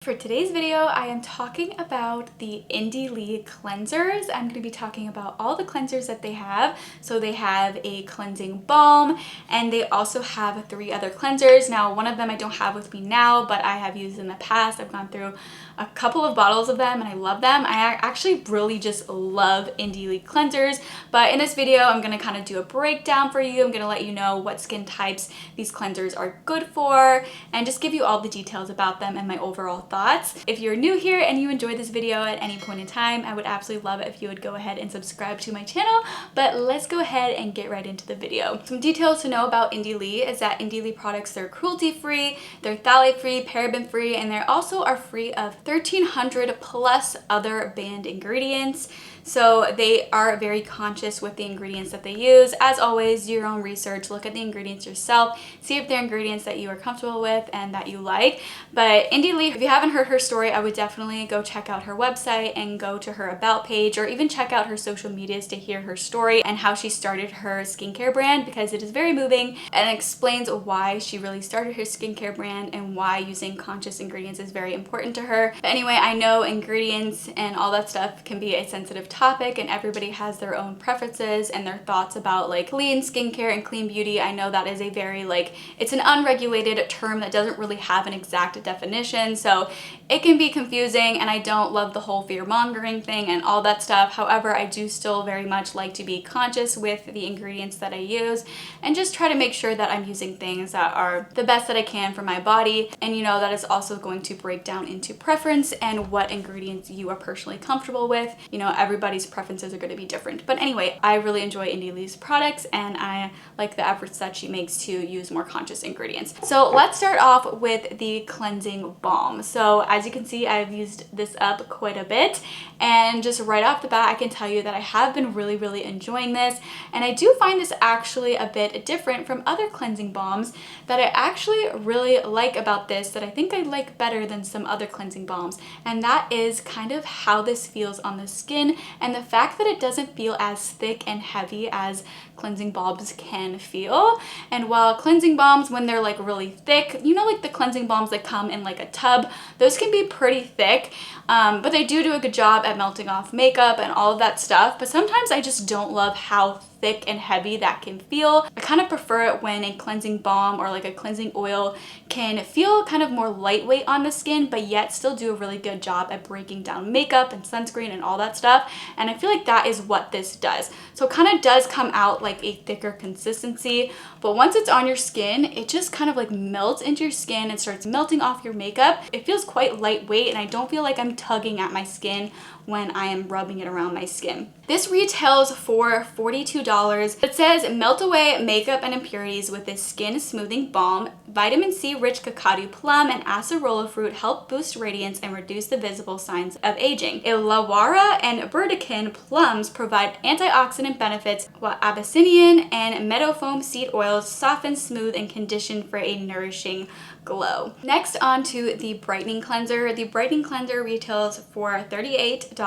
For today's video, I am talking about the Indie Lee cleansers. I'm going to be talking about all the cleansers that they have. So they have a cleansing balm and they also have 3 other cleansers. Now, one of them I don't have with me now, but I have used in the past. I've gone through a couple of bottles of them and I love them. I actually really just love Indie Lee cleansers, but in this video, I'm going to kind of do a breakdown for you. I'm going to let you know what skin types these cleansers are good for and just give you all the details about them and my overall thoughts. If you're new here and you enjoyed this video at any point in time, I would absolutely love it if you would go ahead and subscribe to my channel, but let's go ahead and get right into the video. Some details to know about Indie Lee is that Indie Lee products, they're cruelty-free, they're phthalate-free, paraben-free, and they also are free of 1,300 plus other banned ingredients. So they are very conscious with the ingredients that they use. As always, do your own research, look at the ingredients yourself, see if they're ingredients that you are comfortable with and that you like. But Indie Lee, if you haven't heard her story, I would definitely go check out her website and go to her about page or even check out her social medias to hear her story and how she started her skincare brand, because it is very moving and explains why she really started her skincare brand and why using conscious ingredients is very important to her. But anyway, I know ingredients and all that stuff can be a sensitive topic and everybody has their own preferences and their thoughts about like clean skincare and clean beauty. I know that is a very it's an unregulated term that doesn't really have an exact definition, so it can be confusing and I don't love the whole fear mongering thing and all that stuff. However, I do still very much like to be conscious with the ingredients that I use and just try to make sure that I'm using things that are the best that I can for my body, and you know that is also going to break down into preference and what ingredients you are personally comfortable with. You know, everybody's preferences are going to be different. But anyway, I really enjoy Indie Lee's products and I like the efforts that she makes to use more conscious ingredients. So let's start off with the cleansing balm. So as you can see, I've used this up quite a bit, and just right off the bat I can tell you that I have been really enjoying this, and I do find this actually a bit different from other cleansing balms that I actually really like about this, that I think I like better than some other cleansing balms, and that is kind of how this feels on the skin and the fact that it doesn't feel as thick and heavy as cleansing balms can feel. And while cleansing balms, when they're really thick, you know, like the cleansing balms that come in a tub, those can be pretty thick, but they do a good job at melting off makeup and all of that stuff. But sometimes I just don't love how thick and heavy that can feel. I kind of prefer it when a cleansing balm or a cleansing oil can feel kind of more lightweight on the skin, but yet still do a really good job at breaking down makeup and sunscreen and all that stuff. And I feel like that is what this does. So it kind of does come out like a thicker consistency, but once it's on your skin, it just kind of melts into your skin and starts melting off your makeup. It feels quite lightweight and I don't feel like I'm tugging at my skin when I am rubbing it around my skin. This retails for $42. It says melt away makeup and impurities with this skin smoothing balm. Vitamin C rich cacao plum and acerola fruit help boost radiance and reduce the visible signs of aging. Illawarra and burdekin plums provide antioxidant benefits, while Abyssinian and meadowfoam seed oils soften, smooth, and condition for a nourishing glow. Next, on to the brightening cleanser. The brightening cleanser retails for $38.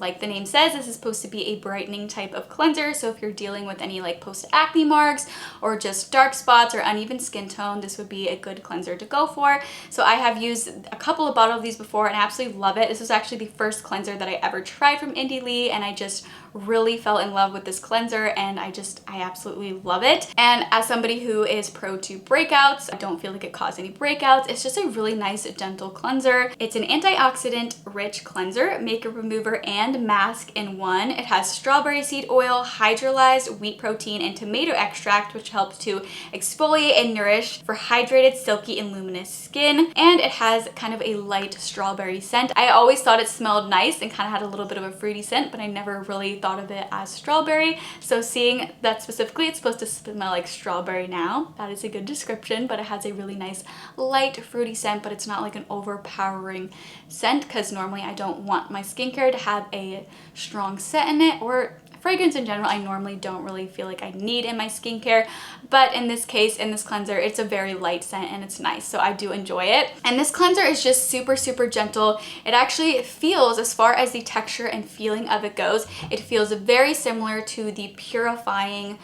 Like the name says, this is supposed to be a brightening type of cleanser, so if you're dealing with any post-acne marks or just dark spots or uneven skin tone, this would be a good cleanser to go for. So I have used a couple of bottles of these before and I absolutely love it. This was actually the first cleanser that I ever tried from Indie Lee, and I just really fell in love with this cleanser and I absolutely love it. And as somebody who is prone to breakouts, I don't feel like it caused any breakouts. It's just a really nice gentle cleanser. It's an antioxidant rich cleanser, makeup remover, and mask in one. It has strawberry seed oil, hydrolyzed wheat protein, and tomato extract, which helps to exfoliate and nourish for hydrated, silky, and luminous skin. And it has kind of a light strawberry scent. I always thought it smelled nice and kind of had a little bit of a fruity scent, but I never really thought of it as strawberry. So seeing that specifically it's supposed to smell like strawberry now, that is a good description. But it has a really nice light fruity scent, but it's not like an overpowering scent, because normally I don't want my skincare to have a strong scent in it, or fragrance in general I normally don't really feel like I need in my skincare. But in this case, in this cleanser, it's a very light scent and it's nice, so I do enjoy it. And this cleanser is just super gentle. It actually feels, as far as the texture and feeling of it goes, it feels very similar to the Purifying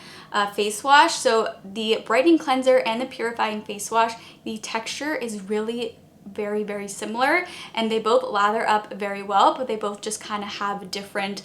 face wash. So the brightening cleanser and the Purifying face wash, the texture is really very, very similar, and they both lather up very well, but they both just kind of have different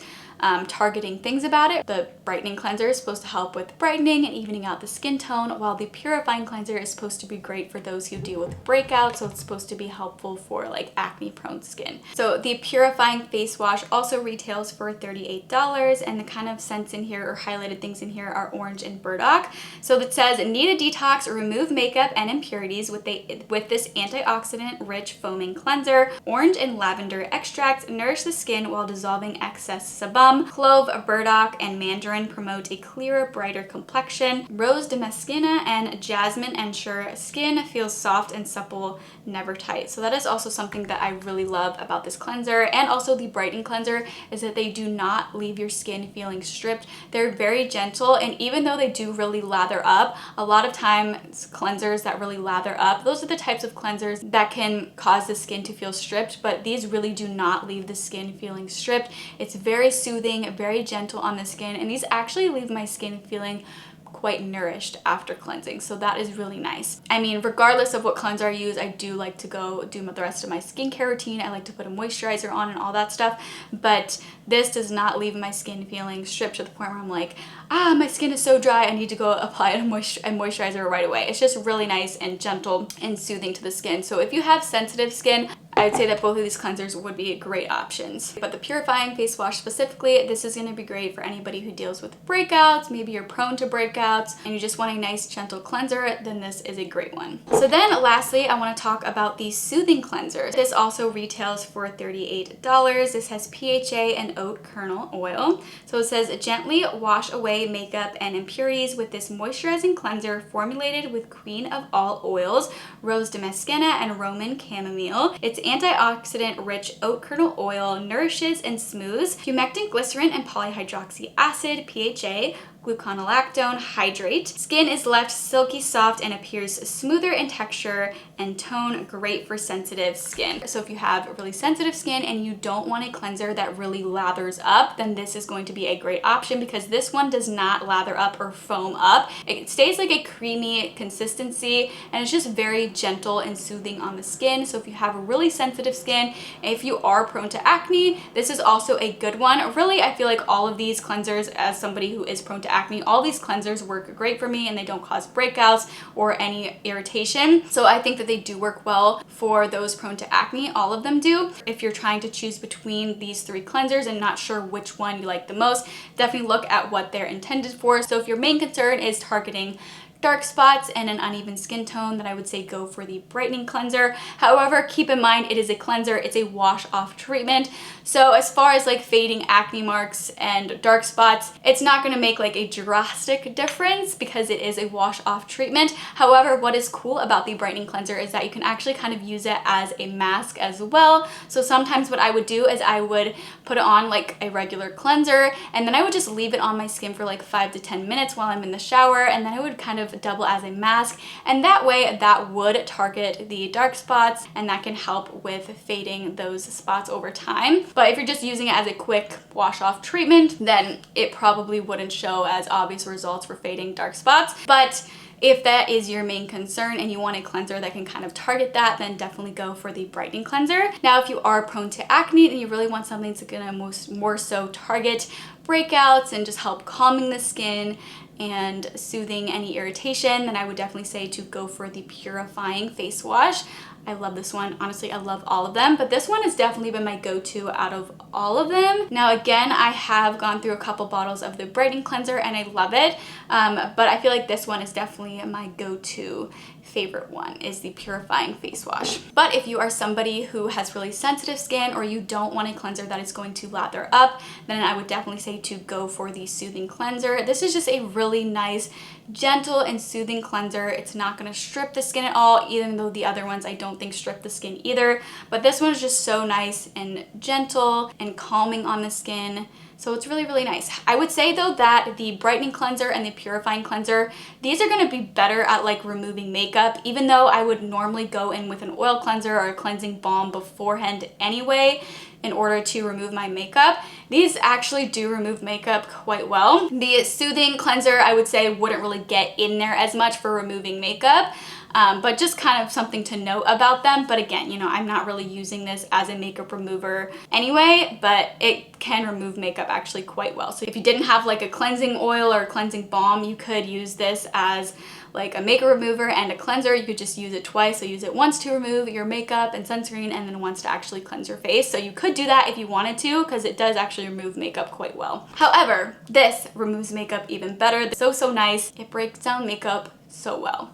targeting things about it. The brightening cleanser is supposed to help with brightening and evening out the skin tone, while the purifying cleanser is supposed to be great for those who deal with breakouts, so it's supposed to be helpful for like acne prone skin. So the purifying face wash also retails for $38, and the kind of scents in here or highlighted things in here are orange and burdock. So it says, need a detox, remove makeup and impurities with this antioxidant rich foaming cleanser. Orange and lavender extracts nourish the skin while dissolving excess sebum. Clove, burdock, and mandarin promote a clearer, brighter complexion. Rose damascena and jasmine ensure skin feels soft and supple, never tight. So that is also something that I really love about this cleanser, and also the brightening cleanser, is that they do not leave your skin feeling stripped. They're very gentle, and even though they do really lather up, a lot of times cleansers that really lather up, those are the types of cleansers that can cause the skin to feel stripped, but these really do not leave the skin feeling stripped. It's very soothing, very gentle on the skin, and these actually leave my skin feeling quite nourished after cleansing, so that is really nice. I mean, regardless of what cleanser I use, I do like to go do the rest of my skincare routine. I like to put a moisturizer on and all that stuff, but this does not leave my skin feeling stripped to the point where I'm like, my skin is so dry, I need to go apply a moisturizer right away. It's just really nice and gentle and soothing to the skin. So if you have sensitive skin, I would say that both of these cleansers would be great options. But the purifying face wash specifically, this is going to be great for anybody who deals with breakouts. Maybe you're prone to breakouts and you just want a nice gentle cleanser, then this is a great one. So then lastly, I want to talk about the soothing cleanser. This also retails for $38. This has PHA and oat kernel oil. So it says, gently wash away makeup and impurities with this moisturizing cleanser formulated with queen of all oils, rose damascena and Roman chamomile. It's antioxidant rich oat kernel oil nourishes and smooths. Humectant glycerin and polyhydroxy acid, PHA, gluconolactone hydrate. Skin is left silky soft and appears smoother in texture and tone, great for sensitive skin. So if you have really sensitive skin and you don't want a cleanser that really lathers up, then this is going to be a great option, because this one does not lather up or foam up. It stays like a creamy consistency, and it's just very gentle and soothing on the skin. So if you have really sensitive skin, if you are prone to acne, this is also a good one. Really, I feel like all of these cleansers, as somebody who is prone to acne, all these cleansers work great for me, and they don't cause breakouts or any irritation. So I think that they do work well for those prone to acne. All of them do. If you're trying to choose between these three cleansers and not sure which one you like the most, definitely look at what they're intended for. So if your main concern is targeting dark spots and an uneven skin tone, then I would say go for the brightening cleanser. However, keep in mind it is a cleanser, it's a wash off treatment. So as far as like fading acne marks and dark spots, it's not going to make like a drastic difference because it is a wash off treatment. However, what is cool about the brightening cleanser is that you can actually kind of use it as a mask as well. So sometimes what I would do is I would put it on like a regular cleanser, and then I would just leave it on my skin for like 5 to 10 minutes while I'm in the shower, and then I would kind of double as a mask, and that way that would target the dark spots, and that can help with fading those spots over time. But if you're just using it as a quick wash off treatment, then it probably wouldn't show as obvious results for fading dark spots. But if that is your main concern and you want a cleanser that can kind of target that, then definitely go for the brightening cleanser. Now, if you are prone to acne and you really want something that's gonna more so target breakouts and just help calming the skin and soothing any irritation, then I would definitely say to go for the purifying face wash. I love this one. Honestly, I love all of them, but this one has definitely been my go-to out of all of them. Now, again, I have gone through a couple bottles of the brightening cleanser and I love it, but I feel like this one is definitely my go-to favorite one, is the purifying face wash. But if you are somebody who has really sensitive skin, or you don't want a cleanser that is going to lather up, then I would definitely say to go for the soothing cleanser. This is just a really nice, gentle and soothing cleanser. It's not going to strip the skin at all, even though the other ones I don't think strip the skin either. But this one is just so nice and gentle and calming on the skin. So it's really, really nice. I would say though that the brightening cleanser and the purifying cleanser, these are gonna be better at like removing makeup, even though I would normally go in with an oil cleanser or a cleansing balm beforehand anyway in order to remove my makeup. These actually do remove makeup quite well. The soothing cleanser, I would say, wouldn't really get in there as much for removing makeup. but just kind of something to note about them. But again, you know, I'm not really using this as a makeup remover anyway, but it can remove makeup actually quite well. So if you didn't have like a cleansing oil or a cleansing balm, you could use this as like a makeup remover and a cleanser. You could just use it twice. So use it once to remove your makeup and sunscreen, and then once to actually cleanse your face. So you could do that if you wanted to, because it does actually remove makeup quite well. However, this removes makeup even better. So nice. It breaks down makeup so well.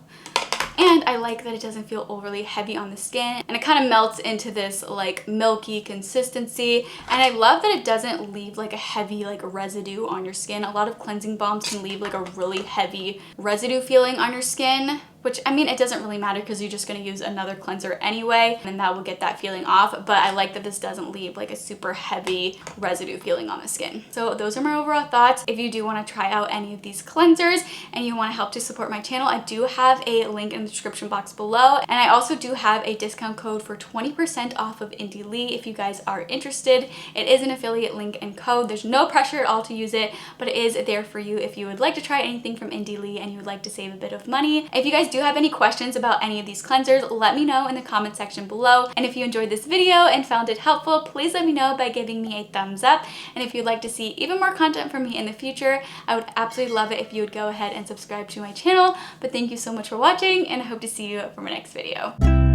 And I like that it doesn't feel overly heavy on the skin, and it kind of melts into this like milky consistency. And I love that it doesn't leave like a heavy like residue on your skin. A lot of cleansing balms can leave like a really heavy residue feeling on your skin, which, I mean, it doesn't really matter because you're just going to use another cleanser anyway, and that will get that feeling off. But I like that this doesn't leave like a super heavy residue feeling on the skin. So those are my overall thoughts. If you do want to try out any of these cleansers and you want to help to support my channel, I do have a link in the description box below. And I also do have a discount code for 20% off of Indie Lee if you guys are interested. It is an affiliate link and code. There's no pressure at all to use it, but it is there for you if you would like to try anything from Indie Lee and you would like to save a bit of money. If you guys do have any questions about any of these cleansers, let me know in the comment section below. And if you enjoyed this video and found it helpful, please let me know by giving me a thumbs up. And if you'd like to see even more content from me in the future, I would absolutely love it if you would go ahead and subscribe to my channel. But thank you so much for watching, and I hope to see you for my next video.